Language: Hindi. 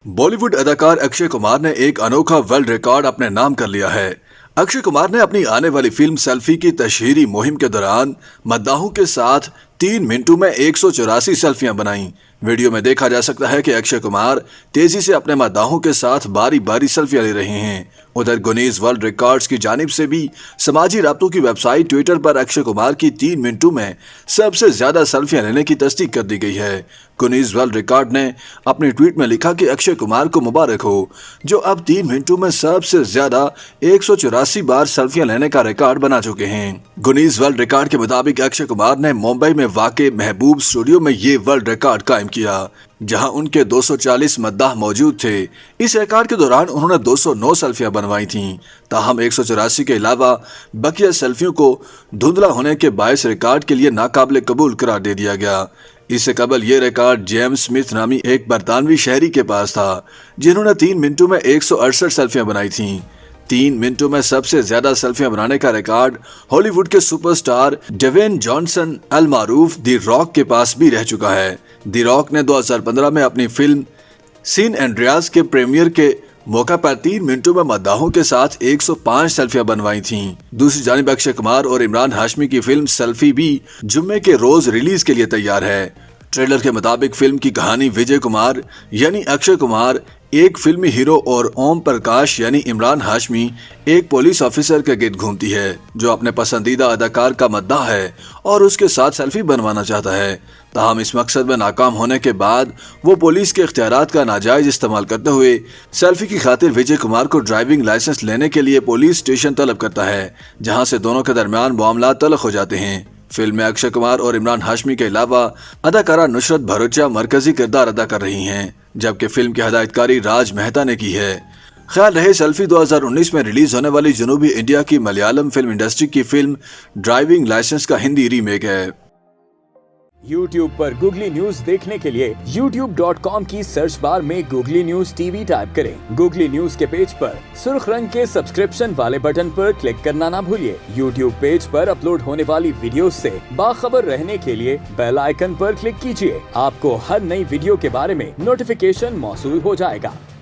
बॉलीवुड अदाकार अक्षय कुमार ने एक अनोखा वर्ल्ड रिकॉर्ड अपने नाम कर लिया है। अक्षय कुमार ने अपनी आने वाली फिल्म सेल्फी की तशहीरी मुहिम के दौरान मद्दाहों के साथ 3 मिनटों में 184 सेल्फियां बनाई। वीडियो में देखा जा सकता है कि अक्षय कुमार तेजी से अपने मद्दाहों के साथ बारी बारी सेल्फियां ले रहे हैं। उधर गुनीज वर्ल्ड रिकॉर्ड्स की जानिब से भी समाजी राब्तों की वेबसाइट ट्विटर पर अक्षय कुमार की 3 मिनटों में सबसे ज्यादा सेल्फियां लेने की तस्दीक कर दी गई है। गुनीज वर्ल्ड रिकॉर्ड ने अपने ट्वीट में लिखा कि अक्षय कुमार को मुबारक हो, जो अब 3 मिनटों में सबसे ज्यादा 184 बार सेल्फियां लेने का रिकॉर्ड बना चुके हैं। गुनीज वर्ल्ड रिकॉर्ड के मुताबिक अक्षय कुमार ने मुंबई में वाक़े महबूब स्टूडियो में ये वर्ल्ड रिकॉर्ड कायम किया, जहां उनके 240 मद्दाह मौजूद थे। इस रिकॉर्ड के दौरान उन्होंने 209 सेल्फियां बनवाई थीं। ताहम 184 के अलावा बकिया सेल्फियों को धुंधला होने के बायस रिकॉर्ड के लिए नाकाबिल कबूल करार दे दिया गया। इससे कबल ये रिकॉर्ड जेम्स स्मिथ नामी एक बरतानवी शहरी के पास था, जिन्होंने 3 मिनटों में 168 सेल्फियां बनाई थीं। 3 मिनटों में सबसे ज्यादा सेल्फियां बनाने का रिकॉर्ड हॉलीवुड के सुपरस्टार डेवेन जॉनसन अल मारूफ दी रॉक के पास भी रह चुका है। दी रॉक ने 2015 में अपनी फिल्म सीन एंड्रियास के प्रीमियर के मौका पर 3 मिनटों में मद्दाहों के साथ 105 सेल्फियां बनवाई थीं। दूसरी जानिब अक्षय कुमार और इमरान हाशमी की फिल्म सेल्फी भी जुम्मे के रोज रिलीज के लिए तैयार है। ट्रेलर के मुताबिक फिल्म की कहानी विजय कुमार यानी अक्षय कुमार, एक फिल्मी हीरो, और ओम प्रकाश यानी इमरान हाशमी एक पुलिस ऑफिसर के गिर्द घूमती है, जो अपने पसंदीदा अदाकार का मद्दाह है और उसके साथ सेल्फी बनवाना चाहता है। ताहम इस मकसद में नाकाम होने के बाद वो पुलिस के इख्तियारात का नाजायज इस्तेमाल करते हुए सेल्फी की खातिर विजय कुमार को ड्राइविंग लाइसेंस लेने के लिए पुलिस स्टेशन तलब करता है, जहां से दोनों के दरमियान मामला तल्ख हो जाते हैं। फिल्म में अक्षय कुमार और इमरान हाशमी के अलावा अदाकारा नुसरत भरूचा मरकजी किरदार अदा कर रही हैं, जबकि फिल्म की हदायतकारी राज मेहता ने की है। ख्याल रहे सेल्फी 2019 में रिलीज होने वाली जनूबी इंडिया की मलयालम फिल्म इंडस्ट्री की फिल्म ड्राइविंग लाइसेंस का हिंदी रीमेक है। YouTube पर गूगली न्यूज देखने के लिए youtube.com की सर्च बार में गूगली न्यूज टीवी टाइप करें। गूगली न्यूज के पेज पर सुर्ख रंग के सब्सक्रिप्शन वाले बटन पर क्लिक करना ना भूलिए। YouTube पेज पर अपलोड होने वाली वीडियोस से बाखबर रहने के लिए बेल आइकन पर क्लिक कीजिए। आपको हर नई वीडियो के बारे में नोटिफिकेशन मौसूल हो जाएगा।